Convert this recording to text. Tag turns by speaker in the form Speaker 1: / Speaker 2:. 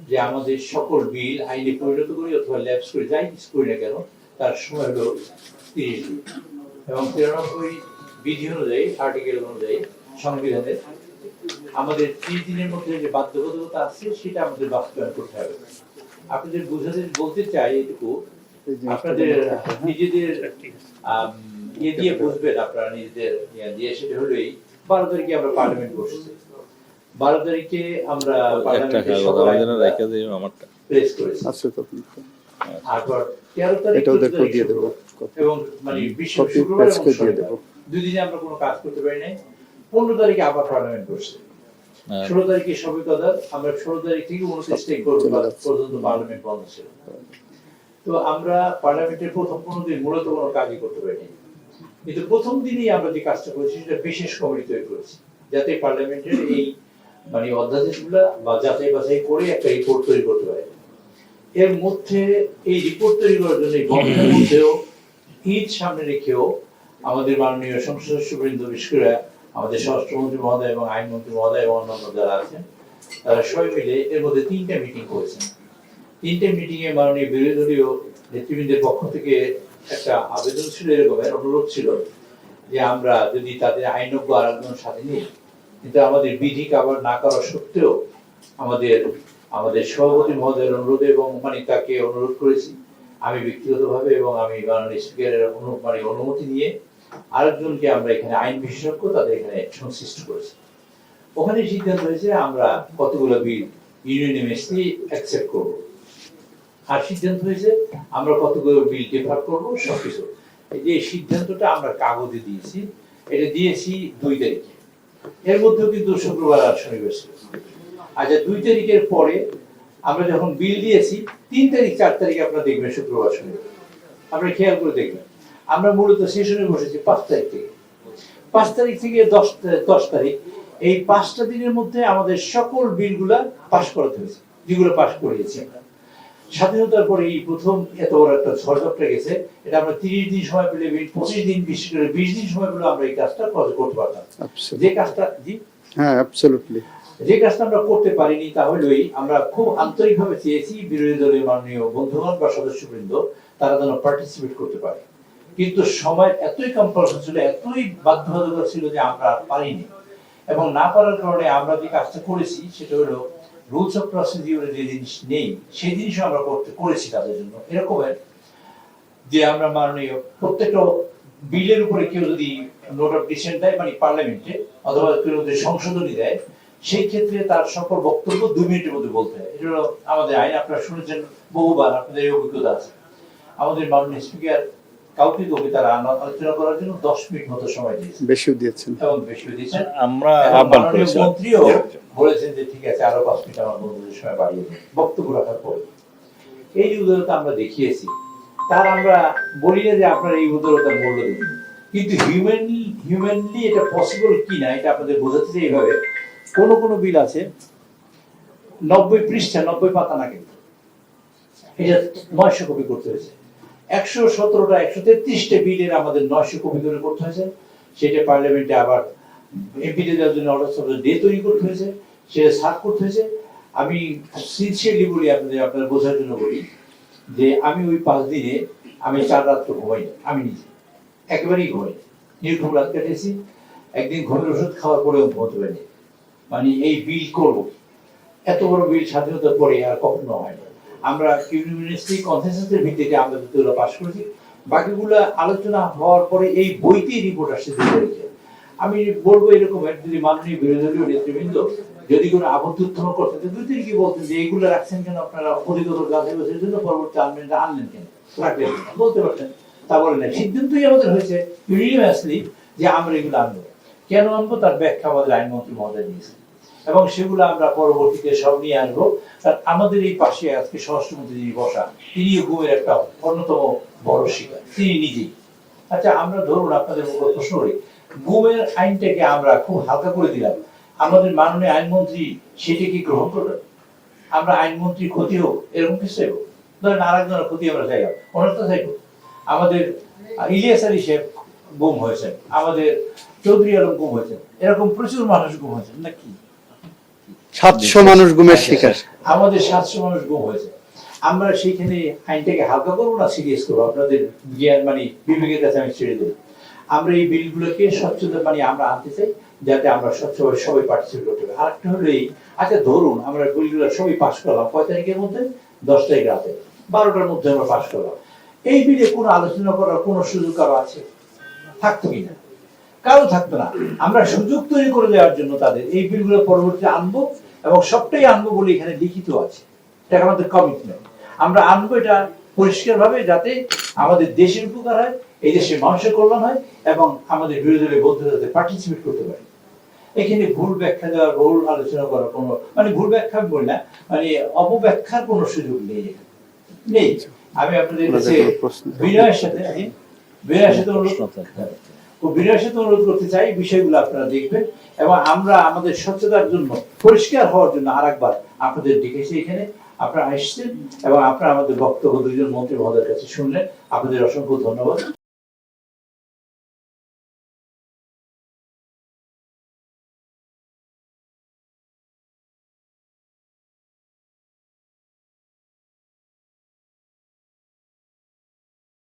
Speaker 1: যে আমাদের সকল বিল আইনে পরিণত করি অথবা ল্যাপস করে যাই কিছু করি না কেন তার সময় হলো 30 দিন এবং 93 বিধি অনুযায়ী আর্টিকেল অনুযায়ী সংবিধানের আমাদের 30 দিনের মধ্যে যে বাধ্যবাধকতা আছে সেটা আমাদের বাস্তবায়ন করতে হবে। আপনাদের বুঝাতে বলতে চাই এটুকু, আপনাদের নিজেদের ইয়ে দিয়ে বুঝবেন, আপনারা নিজেদের দিয়ে, সেটা হলো এই 12 তারিখে আমরা পার্লামেন্ট বসেছি। 12 তারিখে আমরা প্রেস করেছি। তারপর 13 তারিখ এবং মানে বিশ্ব শুক্রবার এবং শনিবার 2 দিনে আমরা কোনো কাজ করতে পারি নাই। 15 তারিখে আবার পার্লামেন্ট বসছে। 16 তারিখে সবই কথা, আমরা 16 তারিখ থেকে 29 তারিখ পর্যন্ত পার্লামেন্ট বন্ধ ছিল। তো আমরা পার্লামেন্টের প্রথম 15 দিন মূলত কোনো কাজই করতে পারিনি, কিন্তু প্রথম দিনই আমরা যে কাজটা করেছি সেটা বিশেষ কমিটি তৈরি করেছি, যাতে পার্লামেন্টের এই মানে অধ্যাদেশগুলো বা যাচাই বাছাই করে একটা রিপোর্ট তৈরি করতে পারে। এর মধ্যে এই রিপোর্ট তৈরি করার জন্য গভর্নমেন্টের মধ্যেও ঈদ সামনে রেখেও আমাদের মাননীয় সংসদ সদস্যবৃন্দ, বিশেষ করে আমাদের স্বরাষ্ট্রমন্ত্রী মহোদয় এবং আইনমন্ত্রী মহোদয় এবং অন্যান্য যারা আছেন, তারা সবাই মিলে এর মধ্যে 3টা মিটিং করেছেন। 3টে মিটিং এ মাননীয় বিরোধী দলীয় নেতৃবৃন্দের পক্ষ থেকে একটা আবেদন ছিল, এরকমের অনুরোধ ছিল যে আমরা যদি তাদের আইনজ্ঞ আর একজন সাথে নিই, কিন্তু আমাদের বিধি কাভার না করা সত্ত্বেও আমাদের সভাপতি মহোদয়ের অনুরোধে এবং মানে তাকে অনুরোধ করেছি আমি ব্যক্তিগতভাবে, এবং আমি মাননীয় স্পিকারের অনুমতি নিয়ে আরেকজনকে আমরা এখানে আইন বিশেষজ্ঞ তাদের এখানে সংশ্লিষ্ট করেছি। ওখানে সিদ্ধান্ত হয়েছে আমরা কতগুলো বিল ইউনিয়নিমাসলি অ্যাকসেপ্ট করব, আর সিদ্ধান্ত হয়েছে আমরা কতগুলো বিল ডিফার করব সবকিছু। এই যে সিদ্ধান্তটা আমরা কাগজে দিয়েছি, এটা দিয়েছি 2 তারিখে। এর মধ্যেও কিন্তু শুক্রবার আর শনিবার ছিল। আচ্ছা, 2 তারিখের পরে আমরা যখন বিল দিয়েছি 3 তারিখ 4 তারিখ আপনারা দেখবেন শুক্রবার শনিবার, আপনারা খেয়াল করে দেখবেন আমরা মূলত সেশনে বসেছি 5 তারিখ থেকে। 5 তারিখ থেকে 10 তারিখ, এই 5টা দিনের মধ্যে আমাদের সকল বিলগুলা পাস করাতে হয়েছে, যেগুলো পাস করিয়েছি আমরা। স্বাধীনতার পরে এই প্রথম এত বড় একটা ঝড়ঝাপটা গেছে, এটা আমরা 30 দিন সময় পেলে 25 দিন, বিশেষ করে 20 দিন সময় পেলে আমরা এই কাজটা করতে পারতাম। যে কাজটা যে কাজটা আমরা করতে পারিনি তা হলোই আমরা খুব আন্তরিকভাবে চেয়েছি বিরোধী দলের মাননীয় বন্ধুগণ বা সদস্যবৃন্দ তারা যেন পার্টিসিপেট করতে পারে, কিন্তু সময় এতই কম্পালশন ছিল, এতই বাধ্যবাধকতা ছিল যে আমরা পারিনি। এবং না পারার কারণে আমরা যে কাজটা করেছি সেটা হলো রুলস অফ প্রসিডিউরে যে জিনিস নেই সেই জিনিস আমরা করেছি তাদের জন্য। এরকমের যে আমরা মাননীয় প্রত্যেকটা বিলের উপরে কেউ যদি নোট অফ ডিসেন্ট দেয় মানে পার্লামেন্টে, অথবা কেউ যদি সংশোধনী দেয়, সেই ক্ষেত্রে তার সকল বক্তব্য 2 মিনিটের মধ্যে বলতে হয়। এটা হলো আমাদের আইন, আপনারা শুনেছেন বহুবার, আপনাদের এই অভিজ্ঞতা আছে। আমাদের মাননীয় স্পিকার কাউকে তারা আলোচনা করার জন্য 10 মিনিট মতো সময় দিয়েছেন, বেশিও দিয়েছেন। আমরা মন্ত্রীও বলেছেন যে ঠিক আছে আরো 5 মিনিট আমার বন্ধুদের সময় বাড়িয়ে দিন বক্তব্য রাখার পর। এই উদারতা আমরা দেখিয়েছি, তার আমরা বলি না যে আপনারা এই উদারতার মূল্য দিন, কিন্তু হিউম্যানলি এটা পসিবল কিনা এটা আপনাদের বোঝাতে চাই। এইভাবে কোন বিল আছে 90 পৃষ্ঠা 90 পাতা না, কিন্তু এটা 900 কপি করতে হয়েছে। 117টা 133টা বিলের আমাদের 900 কপি করে করতে হয়েছে। সেটা পার্লামেন্টে আবার এমপিদের দেওয়ার জন্য অর্ডার ডে তৈরি করতে হয়েছে, সেটা সার্ভ করতে হয়েছে। আমি সিনসিয়ারলি বলি আপনারা বোঝার জন্য বলি যে আমি ওই 5 দিনে আমি 4 রাত তো ঘুমাইনি, আমি নিজে একেবারেই ঘুমাইনি, নির্ঘুম রাত কাটিয়েছি। একদিন ঘুমের ওষুধ খাওয়ার পরেও ঘুমোতে পারিনি, মানে এই বিল করবো, এত বড় বিল স্বাধীনতার পরে আর কখনো হয় না। আমরা ইউনিভার্সিটি কনসেনসাসের ভিত্তিতে আমরা দুটো পাস করেছি, বাকিগুলো আলোচনা হওয়ার পরে এই বইতেই রিপোর্ট আসছে 2 তারিখে। আমি বলবো এরকম, যদি মাননীয় বিরোধী দলীয় নেতৃবৃন্দ যদি কোনো আবদ্ধ উত্থাপন করতেন 2 তারিখে বলতেন যে এইগুলো রাখছেন কেন আপনারা, অধিকতর যাচাই বাছাইয়ের জন্য পরবর্তী আনলেন কেন, রাখলেন বলতে পারতেন, তা বলেন না। সিদ্ধান্তই আমাদের হয়েছে ইউনিভার্সিটি যে আমরা এগুলো আনবো। কেন আনবো তার ব্যাখ্যা আমাদের আইনমন্ত্রী মহোদয় দিয়েছেন, এবং সেগুলো আমরা পরবর্তীতে সব নিয়ে আসবো। আমাদের এই পাশে আজকে স্বরাষ্ট্রমন্ত্রী যিনি বসা, তিনি ঘুমের একটা অন্যতম বড় শিকার, তিনি নিজেই। আচ্ছা, আমরা ধরুন আপনাদের প্রশ্ন করি, ঘুমের আইনটাকে আমরা খুব হালকা করে দিলাম, আমাদের মাননীয় আইনমন্ত্রী সেটা কি গ্রহণ করবেন? আমরা আইনমন্ত্রী ক্ষতি হোক এরকম কিছু চাইব? ধরেন আর একজনের ক্ষতি আমরা চাইলাম, ওনার তো চাইব। আমাদের ইলিয়াস আলী সাহেব গুম হয়েছেন, আমাদের চৌধুরী আলম গুম হয়েছেন, এরকম প্রচুর মানুষ গুম হয়েছেন নাকি?
Speaker 2: 700 মানুষ গুমের শিকার।
Speaker 1: আমাদের 700 মানুষ গুম হয়েছে। আমরা সেইখানে আইনটাকে হালকা করবো না সিরিয়াস করবো, আপনাদের জ্ঞান মানে বিবেকের কাছে আমি ছেড়ে দেবো। আমরা এই বিলগুলোকে স্বচ্ছতা মানে আমরা আনতে চাই, যাতে আমরা স্বচ্ছভাবে সবাই পার্টিসিপেট করতে পারি। আরেকটা হলো এই, আচ্ছা ধরুন আমরা বিলগুলো সবাই পাস করলাম কয় তারিখের মধ্যে, 10 তারিখ রাতে 12টার মধ্যে আমরা পাস করলাম। এই বিলে কোনো আলোচনা করার কোনো সুযোগ কারো আছে? থাকতো কিনা? কারো থাকতো না। আমরা সুযোগ তৈরি করে দেওয়ার জন্য তাদের এই বিলগুলো পরবর্তীতে আনবো, এবং সবটাই আনবো বলে এখানে লিখিত আছে, এটা আমাদের কমিটমেন্ট। আমরা আনবো এটা পরিষ্কার ভাবে, যাতে আমাদের দেশের উপকার হয়, এই দেশের মানুষের কল্যাণ হয়, এবং আমাদের বিরোধী দলের বন্ধুরা যাতে পার্টিসিপেট করতে পারে। এখানে ভুল ব্যাখ্যা দেওয়ার, ভুল আলোচনা করার কোনো মানে ভুল ব্যাখ্যা বলি না, মানে অপব্যাখ্যার কোনো সুযোগ নেই এখানে, নেই। আমি আপনাদের কাছে বিনয়ের সাথে অনুরোধ করতে চাই, বিষয়গুলো আপনারা দেখবেন, এবং আমরা আমাদের স্বচ্ছতার জন্য, পরিষ্কার হওয়ার জন্য আরেকবার আপনাদের ডেকেছি এখানে। আপনারা আসছেন এবং আপনারা আমাদের বক্তব্য দুইজন মন্ত্রী মহোদয়ের কাছে শুনলেন। আপনাদের অসংখ্য ধন্যবাদ।